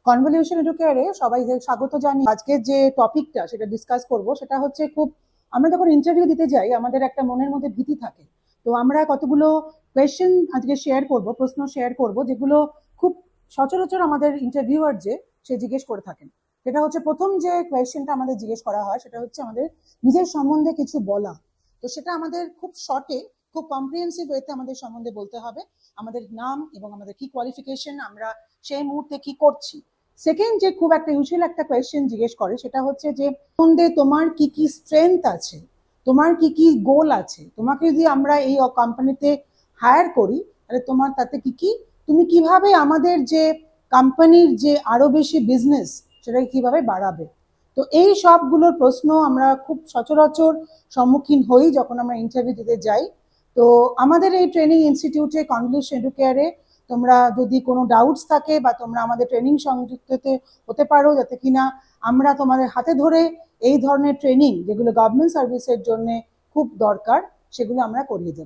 Convolution এডুকেয়ারে সবাইকে স্বাগত জানিয়ে আজকে যে টপিকটা সেটা ডিসকাস করব সেটা হচ্ছে আমরা যখন ইন্টারভিউ দিতে যাই আমাদের একটা মনের মধ্যে ভীতি থাকে। তো আমরা কতগুলো কোয়েশ্চেন আজকে শেয়ার করব, প্রশ্ন শেয়ার করব যেগুলো খুব সচরাচর আমাদের ইন্টারভিউয়ার সে জিজ্ঞেস করে থাকেন। সেটা হচ্ছে প্রথম যে কোয়েশ্চেনটা আমাদের জিজ্ঞেস করা হয় সেটা হচ্ছে আমাদের নিজের সম্বন্ধে কিছু বলা। তো সেটা আমাদের খুব শর্টে, খুব কম্প্রিহেন্সিভ ওয়েতে আমাদের সম্বন্ধে বলতে হবে, আমাদের নাম এবং আমাদের কি কোয়ালিফিকেশন, আমরা সেই মুহূর্তে কি করছি। সেকেন্ড যে খুব একটা ইউজুয়াল একটা কোয়েশ্চেন জিজ্ঞেস করে সেটা হচ্ছে যে সম্বন্ধে তোমার কি কি স্ট্রেংথ আছে, তোমার কি কি গোল আছে, তোমাকে যদি আমরা এই কোম্পানিতে হায়ার করি তাহলে তোমার তাতে কি কি, তুমি কিভাবে আমাদের যে কোম্পানির যে আরো বেশি বিজনেস সেটাকে কিভাবে বাড়াবে। তো এই সবগুলোর প্রশ্ন আমরা খুব সচরাচর সম্মুখীন হই যখন আমরা ইন্টারভিউ দিতে যাই। তো আমাদের এই ট্রেনিং ইনস্টিটিউটে কনভলিউশন এডুকেয়ারে তোমরা যদি কোনো ডাউটস থাকে বা তোমরা আমাদের ট্রেনিং সংযুক্ত হতে পারো, যাতে কিনা আমরা তোমাদের হাতে ধরে এই ধরনের ট্রেনিং যেগুলো গভর্নমেন্ট সার্ভিসের জন্য খুব দরকার সেগুলো আমরা করিয়ে দেব।